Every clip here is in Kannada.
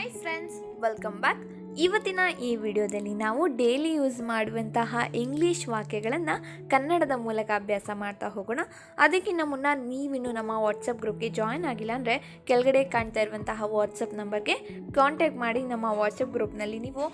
Hi friends, welcome back. ಇವತ್ತಿನ ಈ ವಿಡಿಯೋದಲ್ಲಿ ನಾವು ಡೈಲಿ ಯೂಸ್ ಮಾಡುವಂತಹ ಇಂಗ್ಲೀಷ್ ವಾಕ್ಯಗಳನ್ನು ಕನ್ನಡದ ಮೂಲಕ ಅಭ್ಯಾಸ ಮಾಡ್ತಾ ಹೋಗೋಣ. ಅದಕ್ಕಿಂತ ಮುನ್ನ ನೀವಿನ್ನು ನಮ್ಮ ವಾಟ್ಸಪ್ ಗ್ರೂಪ್ಗೆ ಜಾಯ್ನ್ ಆಗಿಲ್ಲ ಅಂದರೆ ಕೆಳಗಡೆ ಕಾಣ್ತಾ ಇರುವಂತಹ ವಾಟ್ಸಪ್ ನಂಬರ್ಗೆ ಕಾಂಟ್ಯಾಕ್ಟ್ ಮಾಡಿ. ನಮ್ಮ ವಾಟ್ಸಪ್ ಗ್ರೂಪ್ನಲ್ಲಿ ನೀವು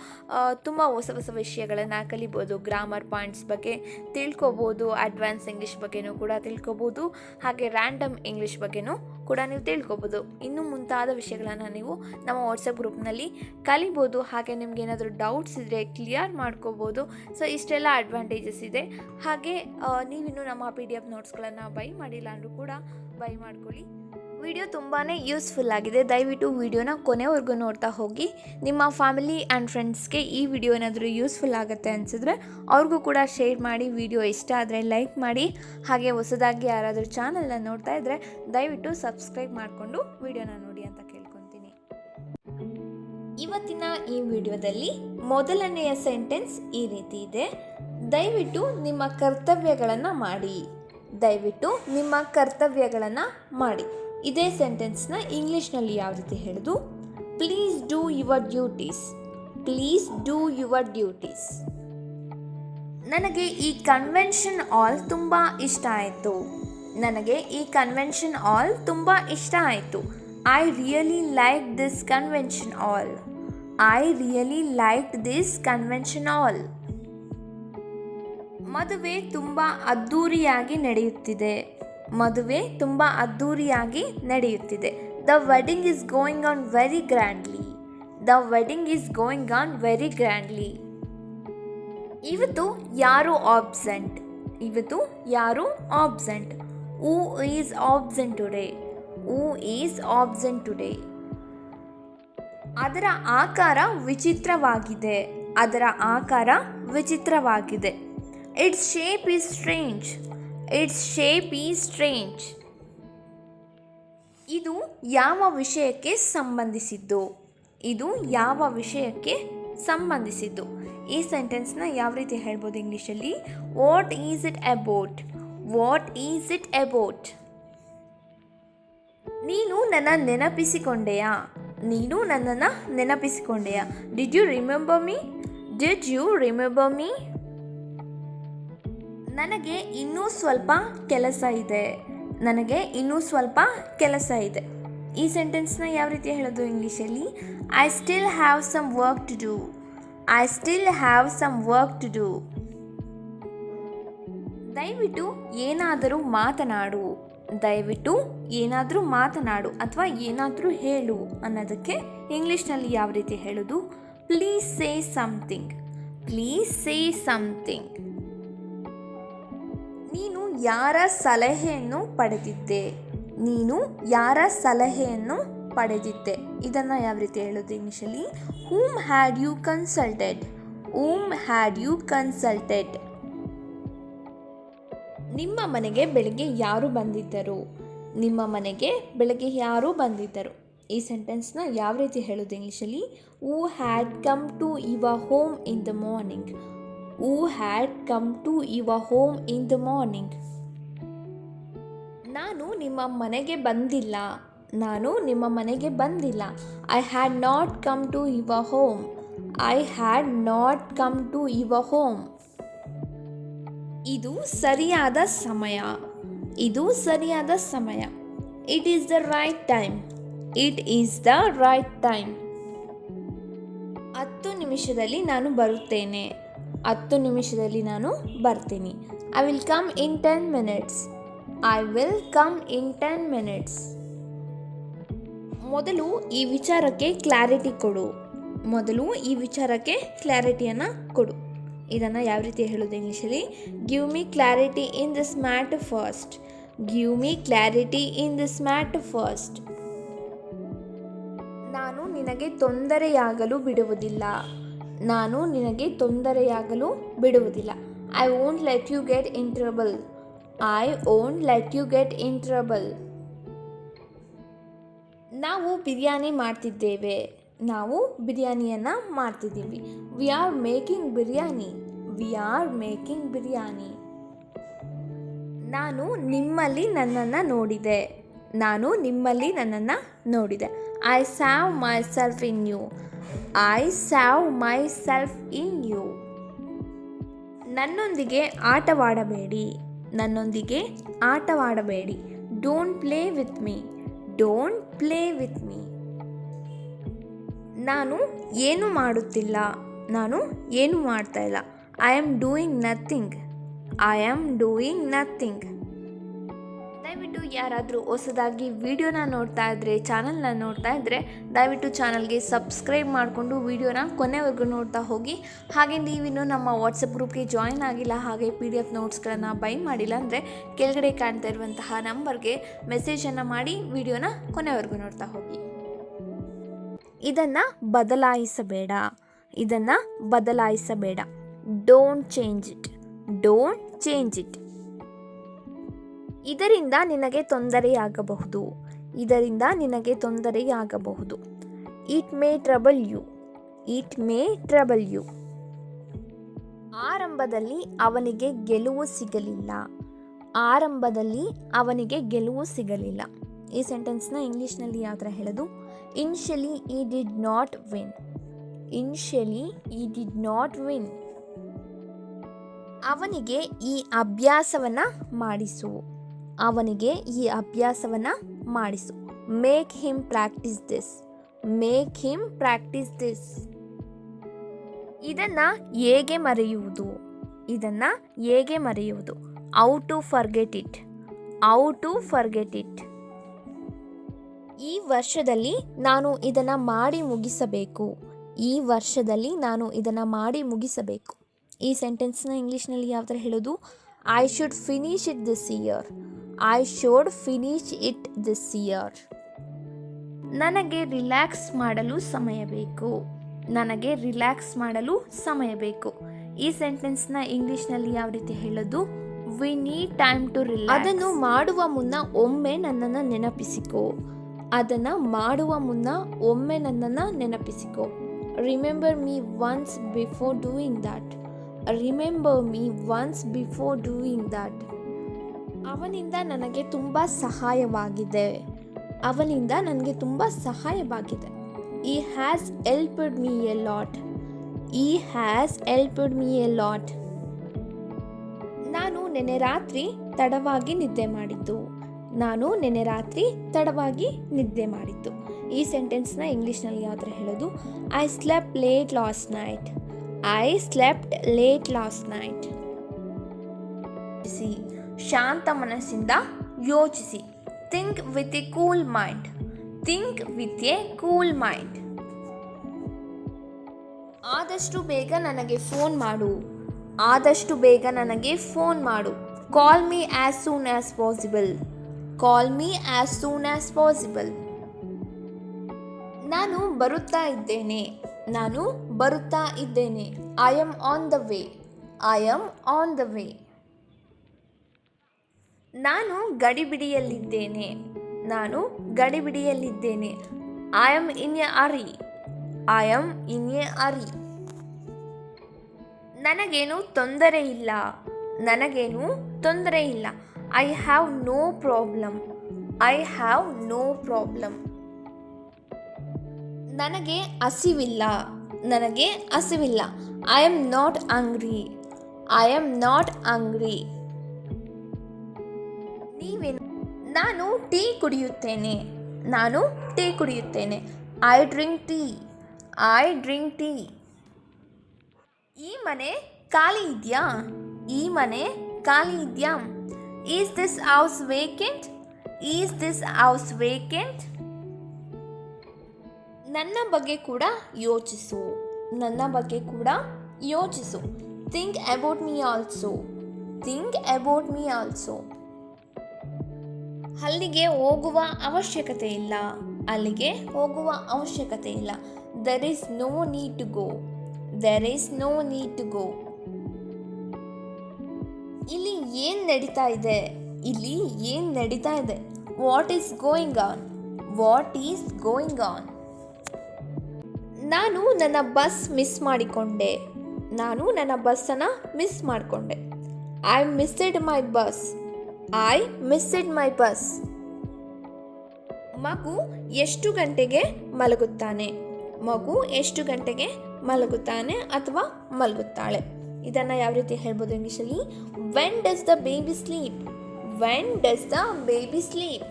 ತುಂಬ ಹೊಸ ಹೊಸ ವಿಷಯಗಳನ್ನು ಕಲಿಬೋದು. ಗ್ರಾಮರ್ ಪಾಯಿಂಟ್ಸ್ ಬಗ್ಗೆ ತಿಳ್ಕೊಬೋದು, ಅಡ್ವಾನ್ಸ್ ಇಂಗ್ಲೀಷ್ ಬಗ್ಗೆನೂ ಕೂಡ ತಿಳ್ಕೊಬೋದು, ಹಾಗೆ ರ್ಯಾಂಡಮ್ ಇಂಗ್ಲೀಷ್ ಬಗ್ಗೆನೂ ಕೂಡ ನೀವು ತಿಳ್ಕೊಬೋದು. ಇನ್ನೂ ಮುಂತಾದ ವಿಷಯಗಳನ್ನು ನೀವು ನಮ್ಮ ವಾಟ್ಸಪ್ ಗ್ರೂಪ್ನಲ್ಲಿ ಕಲಿಬೋದು. ಹಾಗೆ ನಿಮ್ಗೆ ಏನಾದರೂ ಡೌಟ್ಸ್ ಇದ್ದರೆ ಕ್ಲಿಯರ್ ಮಾಡ್ಕೋಬೋದು. ಸೊ ಇಷ್ಟೆಲ್ಲ ಅಡ್ವಾಂಟೇಜಸ್ ಇದೆ. ಹಾಗೆ ನೀವಿನ್ನೂ ನಮ್ಮ PDF ನೋಟ್ಸ್ಗಳನ್ನು ಬೈ ಮಾಡಿಲ್ಲ ಅಂದರೂ ಕೂಡ ಬೈ ಮಾಡ್ಕೊಳ್ಳಿ. ವಿಡಿಯೋ ತುಂಬಾ ಯೂಸ್ಫುಲ್ ಆಗಿದೆ. ದಯವಿಟ್ಟು ವಿಡಿಯೋನ ಕೊನೆವರೆಗೂ ನೋಡ್ತಾ ಹೋಗಿ. ನಿಮ್ಮ ಫ್ಯಾಮಿಲಿ ಆ್ಯಂಡ್ ಫ್ರೆಂಡ್ಸ್ಗೆ ಈ ವಿಡಿಯೋ ಏನಾದರೂ ಯೂಸ್ಫುಲ್ ಆಗುತ್ತೆ ಅನಿಸಿದ್ರೆ ಅವ್ರಿಗೂ ಕೂಡ ಶೇರ್ ಮಾಡಿ. ವಿಡಿಯೋ ಇಷ್ಟ ಆದರೆ ಲೈಕ್ ಮಾಡಿ. ಹಾಗೆ ಹೊಸದಾಗಿ ಯಾರಾದರೂ ಚಾನಲ್ನ ನೋಡ್ತಾ ಇದ್ದರೆ ದಯವಿಟ್ಟು ಸಬ್ಸ್ಕ್ರೈಬ್ ಮಾಡಿಕೊಂಡು ವಿಡಿಯೋನ ನೋಡಿ ಅಂತ ಕೇಳ್ಕೊತೀನಿ. ಇವತ್ತಿನ ಈ ವಿಡಿಯೋದಲ್ಲಿ ಮೊದಲನೆಯ ಸೆಂಟೆನ್ಸ್ ಈ ರೀತಿ ಇದೆ: ದಯವಿಟ್ಟು ನಿಮ್ಮ ಕರ್ತವ್ಯಗಳನ್ನು ಮಾಡಿ. ದಯವಿಟ್ಟು ನಿಮ್ಮ ಕರ್ತವ್ಯಗಳನ್ನು ಮಾಡಿ. ಇದೇ ಸೆಂಟೆನ್ಸ್ನ ಇಂಗ್ಲೀಷ್ನಲ್ಲಿ ಯಾವ ರೀತಿ ಹೇಳೋದು? Please do your duties. Please do your duties. ನನಗೆ ಈ ಕನ್ವೆನ್ಷನ್ ಹಾಲ್ ತುಂಬ ಇಷ್ಟ ಆಯಿತು. ನನಗೆ ಈ ಕನ್ವೆನ್ಷನ್ ಹಾಲ್ ತುಂಬ ಇಷ್ಟ ಆಯಿತು. I really like this convention hall. I really like this convention hall. ಮದುವೆ ತುಂಬ ಅದ್ಧೂರಿಯಾಗಿ ನಡೆಯುತ್ತಿದೆ. ಮದುವೆ ತುಂಬ ಅದ್ಧೂರಿಯಾಗಿ ನಡೆಯುತ್ತಿದೆ. The wedding is going on very grandly. The wedding is going on very grandly. ಇವತ್ತು ಯಾರು ಆಬ್ಸೆಂಟ್. ಇವತ್ತು ಯಾರು absent. Who is absent today. Who is absent today. ಅದರ ಆಕಾರ ವಿಚಿತ್ರವಾಗಿದೆ. ಅದರ ಆಕಾರ ವಿಚಿತ್ರವಾಗಿದೆ. Its shape is strange. Its shape is strange. ಇದು ಯಾವ ವಿಷಯಕ್ಕೆ ಸಂಬಂಧಿಸಿದ್ದು. ಇದು ಯಾವ ವಿಷಯಕ್ಕೆ ಸಂಬಂಧಿಸಿದ್ದು. ಈ ಸೆಂಟೆನ್ಸ್ನ ಯಾವ ರೀತಿ ಹೇಳ್ಬೋದು ಇಂಗ್ಲೀಷಲ್ಲಿ? What is it about. What is it about. ನೀನು ನನ್ನ ನೆನಪಿಸಿಕೊಂಡೆಯಾ. ನೀನು ನನ್ನನ್ನು ನೆನಪಿಸಿಕೊಂಡೆಯಾ. Did you remember me. Did you remember me. ನನಗೆ ಇನ್ನೂ ಸ್ವಲ್ಪ ಕೆಲಸ ಇದೆ. ನನಗೆ ಇನ್ನೂ ಸ್ವಲ್ಪ ಕೆಲಸ ಇದೆ. ಈ ಸೆಂಟೆನ್ಸ್ನ ಯಾವ ರೀತಿ ಹೇಳೋದು ಇಂಗ್ಲೀಷಲ್ಲಿ? I still have some work to do. I still have some work to do. ದಯವಿಟ್ಟು ಏನಾದರೂ ಮಾತನಾಡು. ದಯವಿಟ್ಟು ಏನಾದರೂ ಮಾತನಾಡು ಅಥವಾ ಏನಾದರೂ ಹೇಳು ಅನ್ನೋದಕ್ಕೆ ಇಂಗ್ಲೀಷ್ನಲ್ಲಿ ಯಾವ ರೀತಿ ಹೇಳೋದು? Please say something. Please say something. ನೀನು ಯಾರ ಸಲಹೆಯನ್ನು ಪಡೆದಿದ್ದೆ. ನೀನು ಯಾರ ಸಲಹೆಯನ್ನು ಪಡೆದಿದ್ದೆ. ಇದನ್ನು ಯಾವ ರೀತಿ ಹೇಳೋದು ಇಂಗ್ಲೀಷಲ್ಲಿ? Whom had you consulted. Whom had you consulted. ನಿಮ್ಮ ಮನೆಗೆ ಬೆಳಗ್ಗೆ ಯಾರು ಬಂದಿದ್ದರು. ನಿಮ್ಮ ಮನೆಗೆ ಬೆಳಗ್ಗೆ ಯಾರು ಬಂದಿದ್ದರು. ಈ ಸೆಂಟೆನ್ಸ್ನ ಯಾವ ರೀತಿ ಹೇಳೋದು ಇಂಗ್ಲೀಷಲ್ಲಿ? Who had come to your home in the morning. Who had come to your home in the morning. ನಾನು ನಿಮ್ಮ ಮನೆಗೆ ಬಂದಿಲ್ಲ. ನಾನು ನಿಮ್ಮ ಮನೆಗೆ ಬಂದಿಲ್ಲ. I had not come to your home. I had not come to your home. ಇದು ಸರಿಯಾದ ಸಮಯ. ಇದು ಸರಿಯಾದ ಸಮಯ. It is the right time. It is the right time. 10 ನಿಮಿಷದಲ್ಲಿ ನಾನು ಬರುತ್ತೇನೆ. 10 ನಿಮಿಷದಲ್ಲಿ ನಾನು ಬರ್ತೀನಿ. I will come in 10 minutes. I will come in 10 minutes. ಮೊದಲು ಈ ವಿಚಾರಕ್ಕೆ ಕ್ಲಾರಿಟಿ ಕೊಡು. ಮೊದಲು ಈ ವಿಚಾರಕ್ಕೆ ಕ್ಲಾರಿಟಿಯನ್ನು ಕೊಡು. ಇದನ್ನು ಯಾವ ರೀತಿ ಹೇಳೋದು ಇಂಗ್ಲೀಷಲ್ಲಿ? Give me clarity in this matter first. Give me clarity in this matter first. ನಾನು ನಿನಗೆ ತೊಂದರೆಯಾಗಲು ಬಿಡುವುದಿಲ್ಲ. ನಾನು ನಿನಗೆ ತೊಂದರೆಯಾಗಲು ಬಿಡುವುದಿಲ್ಲ. I won't let you get in trouble. I won't let you get in trouble. ನಾವು ಬಿರಿಯಾನಿ ಮಾಡ್ತಿದ್ದೇವೆ. ನಾವು ಬಿರಿಯಾನಿಯನ್ನು ಮಾಡ್ತಿದ್ದೀವಿ. We are making biryani. We are making biryani. ನಾನು ನಿಮ್ಮಲ್ಲಿ ನನ್ನನ್ನು ನೋಡಿದೆ. ನಾನು ನಿಮ್ಮಲ್ಲಿ ನನ್ನನ್ನು ನೋಡಿದೆ. I saw myself in you. I saw myself in you. ನನ್ನೊಂದಿಗೆ ಆಟವಾಡಬೇಡಿ. ನನ್ನೊಂದಿಗೆ ಆಟವಾಡಬೇಡಿ. Don't play with me. Don't play with me. ನಾನು ಏನು ಮಾಡುತ್ತಿಲ್ಲ. ನಾನು ಏನು ಮಾಡ್ತಾ ಇಲ್ಲ. I am doing nothing. I am doing nothing. ದಯವಿಟ್ಟು ಯಾರಾದರೂ ಹೊಸದಾಗಿ ವಿಡಿಯೋನ ನೋಡ್ತಾ ಇದ್ದರೆ, ಚಾನಲ್ನ ನೋಡ್ತಾ ಇದ್ದರೆ ದಯವಿಟ್ಟು ಚಾನಲ್ಗೆ ಸಬ್ಸ್ಕ್ರೈಬ್ ಮಾಡಿಕೊಂಡು ವಿಡಿಯೋನ ಕೊನೆವರೆಗೂ ನೋಡ್ತಾ ಹೋಗಿ. ಹಾಗೆ ನೀವಿನ್ನೂ ನಮ್ಮ ವಾಟ್ಸಪ್ ಗ್ರೂಪ್ಗೆ ಜಾಯಿನ್ ಆಗಿಲ್ಲ, ಹಾಗೆ PDF ನೋಟ್ಸ್ಗಳನ್ನು ಬೈ ಮಾಡಿಲ್ಲ ಅಂದರೆ ಕೆಳಗಡೆ ಕಾಣ್ತಾ ಇರುವಂತಹ ನಂಬರ್ಗೆ ಮೆಸೇಜನ್ನು ಮಾಡಿ ವಿಡಿಯೋನ ಕೊನೆವರೆಗೂ ನೋಡ್ತಾ ಹೋಗಿ. ಇದನ್ನು ಬದಲಾಯಿಸಬೇಡ. ಇದನ್ನು ಬದಲಾಯಿಸಬೇಡ. Don't change it. Don't change it. ಇದರಿಂದ ನಿನಗೆ ತೊಂದರೆಯಾಗಬಹುದು. ಇದರಿಂದ ನಿನಗೆ ತೊಂದರೆಯಾಗಬಹುದು. It may trouble you. It may trouble you. ಆರಂಭದಲ್ಲಿ ಅವನಿಗೆ ಗೆಲುವು ಸಿಗಲಿಲ್ಲ. ಆರಂಭದಲ್ಲಿ ಅವನಿಗೆ ಗೆಲುವು ಸಿಗಲಿಲ್ಲ. ಈ ಸೆಂಟೆನ್ಸ್ನ ಇಂಗ್ಲೀಷ್ನಲ್ಲಿ ಯಾವ ಥರ ಹೇಳೋದು? Initially I did not win. Initially I did not win. ಅವನಿಗೆ ಈ ಅಭ್ಯಾಸವನ್ನು ಮಾಡಿಸು. ಅವನಿಗೆ ಈ ಅಭ್ಯಾಸವನ್ನು ಮಾಡಿಸು. Make him practice this. Make him practice this. ಇದನ್ನು ಹೇಗೆ ಮರೆಯುವುದು? ಇದನ್ನು ಹೇಗೆ ಮರೆಯುವುದು? How to forget it. How to forget it. ಈ ವರ್ಷದಲ್ಲಿ ನಾನು ಇದನ್ನು ಮಾಡಿ ಮುಗಿಸಬೇಕು. ಈ ವರ್ಷದಲ್ಲಿ ನಾನು ಇದನ್ನು ಮಾಡಿ ಮುಗಿಸಬೇಕು. ಈ ಸೆಂಟೆನ್ಸ್ನ ಇಂಗ್ಲೀಷ್ನಲ್ಲಿ ಯಾವ ಥರ ಹೇಳೋದು? I should finish it this year. I should finish it this year. ನನಗೆ ರಿಲ್ಯಾಕ್ಸ್ ಮಾಡಲು ಸಮಯ ಬೇಕು. ನನಗೆ ರಿಲ್ಯಾಕ್ಸ್ ಮಾಡಲು ಸಮಯ ಬೇಕು. ಈ ಸೆಂಟೆನ್ಸ್ನ ಇಂಗ್ಲೀಷ್ನಲ್ಲಿ ಯಾವ ರೀತಿ ಹೇಳೋದು? We need time to relax. ಅದನ್ನು ಮಾಡುವ ಮುನ್ನ ಒಮ್ಮೆ ನನ್ನನ್ನು ನೆನಪಿಸಿಕೋ. ಅದನ್ನು ಮಾಡುವ ಮುನ್ನ ಒಮ್ಮೆ ನನ್ನನ್ನು ನೆನಪಿಸಿಕೋ. Remember me once before doing that. Remember me once before doing that. ಅವನಿಂದ ನನಗೆ ತುಂಬ ಸಹಾಯವಾಗಿದೆ. ಅವನಿಂದ ನನಗೆ ತುಂಬ ಸಹಾಯವಾಗಿದೆ. He has helped me a lot. He has helped me a lot. ನಾನು ನೆನ್ನೆ ರಾತ್ರಿ ತಡವಾಗಿ ನಿದ್ದೆ ಮಾಡಿದ್ದು. ನಾನು ನೆನ್ನೆ ರಾತ್ರಿ ತಡವಾಗಿ ನಿದ್ದೆ ಮಾಡಿದ್ದು. ಈ ಸೆಂಟೆನ್ಸ್ನ ಇಂಗ್ಲೀಷ್ನಲ್ಲಿ ಯಾವ ಥರ ಹೇಳೋದು? I slept late last night. I slept late last night. ಶಾಂತ ಮನಸ್ಸಿಂದ ಯೋಚಿಸಿ. Think with a cool mind. Think with a cool mind. ಆದಷ್ಟು ಬೇಗ ನನಗೆ ಫೋನ್ ಮಾಡು. ಆದಷ್ಟು ಬೇಗ ನನಗೆ ಫೋನ್ ಮಾಡು. Call me as soon as possible. Call me as soon as possible. ನಾನು ಬರುತ್ತಾ ಇದ್ದೇನೆ. ನಾನು ಬರುತ್ತಾ ಇದ್ದೇನೆ. I am on the way. I am on the way. ನಾನು ಗಡಿಬಿಡಿಯಲ್ಲಿದ್ದೇನೆ. ನಾನು ಗಡಿಬಿಡಿಯಲ್ಲಿದ್ದೇನೆ. I am in a hurry. I am in a hurry. ನನಗೇನು ತೊಂದರೆ ಇಲ್ಲ. ನನಗೇನು ತೊಂದರೆ ಇಲ್ಲ. I have no problem. I have no problem. ನನಗೆ ಹಸಿವಿಲ್ಲ. ನನಗೆ ಹಸಿವಿಲ್ಲ. I am not hungry. I am not hungry. ನೀವೇನು? ನಾನು ಟೀ ಕುಡಿಯುತ್ತೇನೆ. ನಾನು ಟೀ ಕುಡಿಯುತ್ತೇನೆ. I drink tea. I drink tea. ಈ ಮನೆ ಖಾಲಿ ಇದೆಯಾ? ಈ ಮನೆ ಖಾಲಿ ಇದೆಯಾ? Is this house vacant? Is this house vacant? ನನ್ನ ಬಗ್ಗೆ ಕೂಡ ಯೋಚಿಸು. ನನ್ನ ಬಗ್ಗೆ ಕೂಡ ಯೋಚಿಸು. Think about me also. Think about me also. ಅಲ್ಲಿಗೆ ಹೋಗುವ ಅವಶ್ಯಕತೆ ಇಲ್ಲ. ಅಲ್ಲಿಗೆ ಹೋಗುವ ಅವಶ್ಯಕತೆ ಇಲ್ಲ. There is no need to go. There is no need to go. ಇಲ್ಲಿ ಏನು ನಡೀತಾ ಇದೆ? ಇಲ್ಲಿ ಏನು ನಡೀತಾ ಇದೆ? What is going on? What is going on? ನಾನು ನನ್ನ ಬಸ್ ಮಿಸ್ ಮಾಡಿಕೊಂಡೆ. ನಾನು ನನ್ನ ಬಸ್ಸನ್ನು ಮಿಸ್ ಮಾಡಿಕೊಂಡೆ. I missed my bus. I missed my bus. ಮಗು ಎಷ್ಟು ಗಂಟೆಗೆ ಮಲಗುತ್ತಾನೆ? ಮಗು ಎಷ್ಟು ಗಂಟೆಗೆ ಮಲಗುತ್ತಾನೆ ಅಥವಾ ಮಲಗುತ್ತಾಳೆ? ಇದನ್ನು ಯಾವ ರೀತಿ ಹೇಳ್ಬೋದು ಇಂಗ್ಲೀಷಲ್ಲಿ? When does the baby sleep? When does the baby sleep?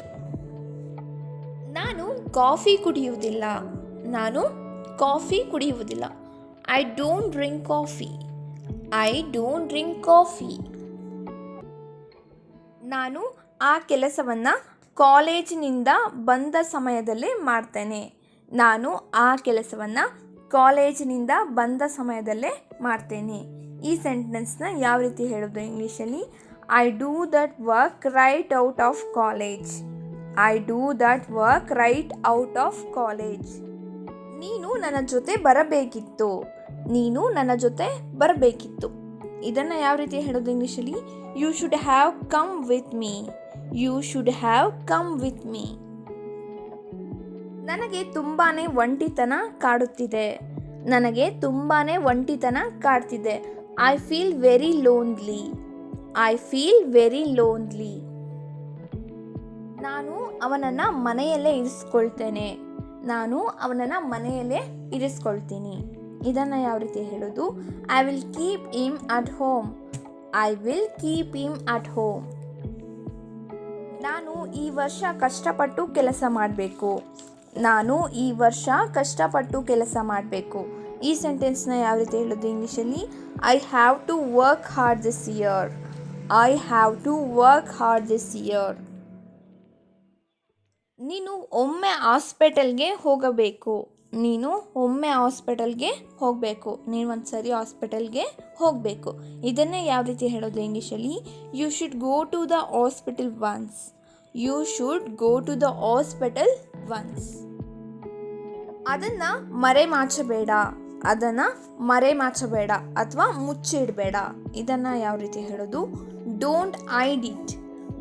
ನಾನು ಕಾಫಿ ಕುಡಿಯುವುದಿಲ್ಲ. ನಾನು ಕಾಫಿ ಕುಡಿಯುವುದಿಲ್ಲ. I don't drink coffee. I don't drink coffee. ನಾನು ಆ ಕೆಲಸವನ್ನು ಕಾಲೇಜಿನಿಂದ ಬಂದ ಸಮಯದಲ್ಲೇ ಮಾಡ್ತೇನೆ. ನಾನು ಆ ಕೆಲಸವನ್ನು ಕಾಲೇಜಿನಿಂದ ಬಂದ ಸಮಯದಲ್ಲೇ ಮಾಡ್ತೇನೆ. ಈ ಸೆಂಟೆನ್ಸ್ನ ಯಾವ ರೀತಿ ಹೇಳೋದು ಇಂಗ್ಲೀಷಲ್ಲಿ? I do that work right out of college. I do that work right out of college. ನೀನು ನನ್ನ ಜೊತೆ ಬರಬೇಕಿತ್ತು. ನೀನು ನನ್ನ ಜೊತೆ ಬರಬೇಕಿತ್ತು. ಇದನ್ನು ಯಾವ ರೀತಿ ಹೇಳೋದು ಇಂಗ್ಲೀಷಲ್ಲಿ? You should have come with me. You should have come with me. ನನಗೆ ತುಂಬಾ ಒಂಟಿತನ ಕಾಡುತ್ತಿದೆ. ನನಗೆ ತುಂಬಾ ಒಂಟಿತನ ಕಾಡ್ತಿದೆ. I feel very lonely. I feel very lonely. ನಾನು ಅವನನ್ನು ಮನೆಯಲ್ಲೇ ಇರಿಸ್ಕೊಳ್ತೇನೆ. ನಾನು ಅವನನ್ನು ಮನೆಯಲ್ಲೇ ಇರಿಸ್ಕೊಳ್ತೀನಿ. ಇದನ್ನು ಯಾವ ರೀತಿ ಹೇಳೋದು? I will keep him at home. I will keep him at home. ನಾನು ಈ ವರ್ಷ ಕಷ್ಟಪಟ್ಟು ಕೆಲಸ ಮಾಡಬೇಕು. ನಾನು ಈ ವರ್ಷ ಕಷ್ಟಪಟ್ಟು ಕೆಲಸ ಮಾಡಬೇಕು. ಈ ಸೆಂಟೆನ್ಸ್ನ ಯಾವ ರೀತಿ ಹೇಳೋದು ಇಂಗ್ಲೀಷಲ್ಲಿ? I have to work hard this year. I have to work hard this year. ನೀನು ಒಮ್ಮೆ ಹಾಸ್ಪಿಟಲ್ಗೆ ಹೋಗಬೇಕು. ನೀನು ಒಮ್ಮೆ ಹಾಸ್ಪಿಟಲ್ಗೆ ಹೋಗಬೇಕು. ನೀನು ಒಂದು ಸರಿ ಹಾಸ್ಪಿಟಲ್ಗೆ ಹೋಗಬೇಕು. ಇದನ್ನೇ ಯಾವ ರೀತಿ ಹೇಳೋದು ಇಂಗ್ಲೀಷಲ್ಲಿ? You should go to the hospital once. You should go to the hospital once. ಅದನ್ನು ಮರೆಮಾಚಬೇಡ. ಅದನ್ನು ಮರೆಮಾಚಬೇಡ ಅಥವಾ ಮುಚ್ಚಿಡಬೇಡ. ಇದನ್ನು ಯಾವ ರೀತಿ ಹೇಳೋದು? Don't hide it.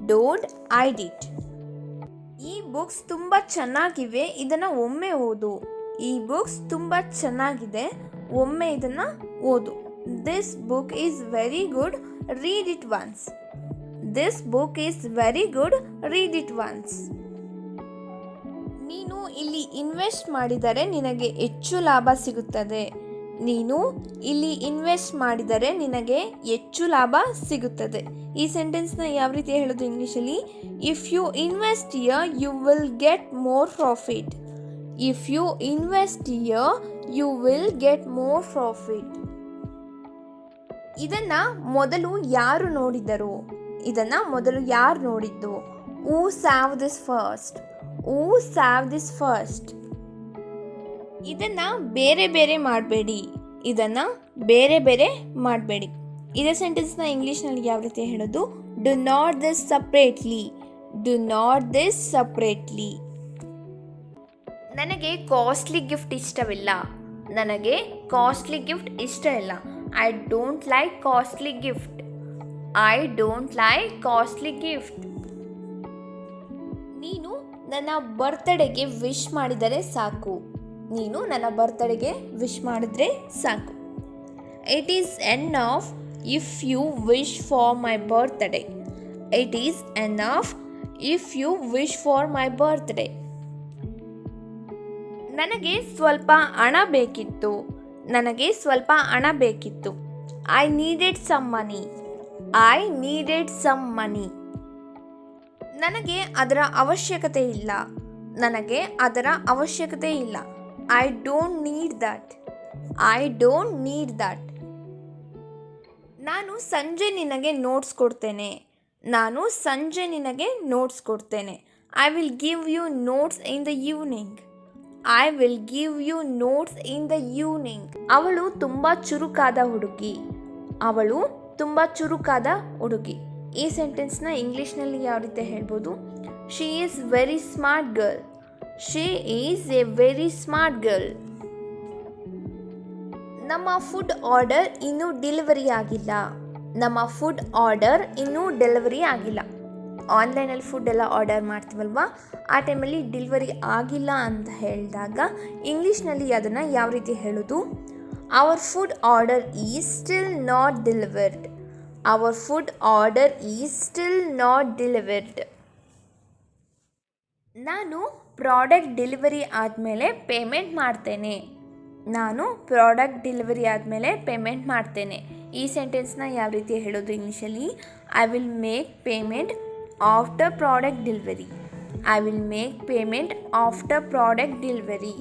Don't hide it. ಈ ಬುಕ್ಸ್ ತುಂಬ ಚೆನ್ನಾಗಿವೆ. ಇದನ್ನು ಒಮ್ಮೆ ಓದು. ಈ ಬುಕ್ಸ್ ತುಂಬ ಚೆನ್ನಾಗಿದೆ. ಒಮ್ಮೆ ಇದನ್ನು ಓದು. This book is very good. Read it once. This book is very good. Read it once. ನೀನು ಇಲ್ಲಿ ಇನ್ವೆಸ್ಟ್ ಮಾಡಿದರೆ ನಿನಗೆ ಹೆಚ್ಚು ಲಾಭ ಸಿಗುತ್ತದೆ. ನೀನು ಇಲ್ಲಿ ಇನ್ವೆಸ್ಟ್ ಮಾಡಿದರೆ ನಿನಗೆ ಹೆಚ್ಚು ಲಾಭ ಸಿಗುತ್ತದೆ. ಈ ಸೆಂಟೆನ್ಸ್ನ ಯಾವ ರೀತಿ ಹೇಳೋದು ಇಂಗ್ಲೀಷಲ್ಲಿ? If you invest here you will get more profit. If you invest here you will get more profit. ಇದನ್ನು ಮೊದಲು ಯಾರು ನೋಡಿದರು? ಇದನ್ನು ಮೊದಲು ಯಾರು ನೋಡಿದ್ದು? Who saw this first. Who saw this first. ಇದನ್ನು ಬೇರೆ ಬೇರೆ ಮಾಡಬೇಡಿ. ಇದನ್ನು ಬೇರೆ ಬೇರೆ ಮಾಡಬೇಡಿ. ಇದೇ ಸೆಂಟೆನ್ಸ್ನ ಇಂಗ್ಲೀಷ್ನಲ್ಲಿ ಯಾವ ರೀತಿ ಹೇಳೋದು? Do not this separately. Do not this separately. ನನಗೆ ಕಾಸ್ಟ್ಲಿ ಗಿಫ್ಟ್ ಇಷ್ಟವಿಲ್ಲ. ನನಗೆ ಕಾಸ್ಟ್ಲಿ ಗಿಫ್ಟ್ ಇಷ್ಟ ಇಲ್ಲ. I don't like costly gift. I don't like costly gift. ನೀನು ನನ್ನ ಬರ್ತ್ಡೇಗೆ ವಿಶ್ ಮಾಡಿದರೆ ಸಾಕು. ನೀನು ನನ್ನ ಬರ್ತ್ಡೇಗೆ ವಿಶ್ ಮಾಡಿದ್ರೆ ಸಾಕು. It is enough if you wish for my birthday. It is enough if you wish for my birthday. ನನಗೆ ಸ್ವಲ್ಪ ಹಣ ಬೇಕಿತ್ತು. ನನಗೆ ಸ್ವಲ್ಪ ಹಣ ಬೇಕಿತ್ತು. I needed some money. I needed some money. ನನಗೆ ಅದರ ಅವಶ್ಯಕತೆ ಇಲ್ಲ. ನನಗೆ ಅದರ ಅವಶ್ಯಕತೆ ಇಲ್ಲ. I don't need that. I don't need that. ನಾನು ಸಂಜೆ ನಿನಗೆ ನೋಟ್ಸ್ ಕೊಡ್ತೇನೆ. ನಾನು ಸಂಜೆ ನಿನಗೆ ನೋಟ್ಸ್ ಕೊಡ್ತೇನೆ. I will give you notes in the evening. I will give you notes in the evening. ಅವಳು ತುಂಬ ಚುರುಕಾದ ಹುಡುಗಿ. ಅವಳು ತುಂಬ ಚುರುಕಾದ ಹುಡುಗಿ. ಈ ಸೆಂಟೆನ್ಸ್ನ ಇಂಗ್ಲೀಷ್ನಲ್ಲಿ ಯಾವ ರೀತಿ ಹೇಳ್ಬೋದು? She is very smart girl. She is A very smart girl. ನಮ್ಮ ಫುಡ್ ಆರ್ಡರ್ ಇನ್ನೂ ಡೆಲಿವರಿ ಆಗಿಲ್ಲ. ನಮ್ಮ ಫುಡ್ ಆರ್ಡರ್ ಇನ್ನೂ ಡೆಲಿವರಿ ಆಗಿಲ್ಲ. ಆನ್ಲೈನಲ್ಲಿ ಫುಡ್ ಎಲ್ಲ ಆರ್ಡರ್ ಮಾಡ್ತೀವಲ್ವ, ಆ ಟೈಮಲ್ಲಿ ಡೆಲಿವರಿ ಆಗಿಲ್ಲ ಅಂತ ಹೇಳಿದಾಗ ಇಂಗ್ಲೀಷ್ನಲ್ಲಿ ಅದನ್ನು ಯಾವ ರೀತಿ ಹೇಳೋದು? Hour food order is still not delivered. Hour food order is still not delivered. ನಾನು ಪ್ರಾಡಕ್ಟ್ ಡೆಲಿವರಿ ಆದಮೇಲೆ ಪೇಮೆಂಟ್ ಮಾಡ್ತೇನೆ. ನಾನು ಪ್ರಾಡಕ್ಟ್ ಡೆಲಿವರಿ ಆದಮೇಲೆ ಪೇಮೆಂಟ್ ಮಾಡ್ತೇನೆ. ಈ ಸೆಂಟೆನ್ಸ್ನ ಯಾವ ರೀತಿ ಹೇಳೋದು ಇಂಗ್ಲೀಷಲ್ಲಿ? I will make payment after product delivery. I will make payment after product delivery.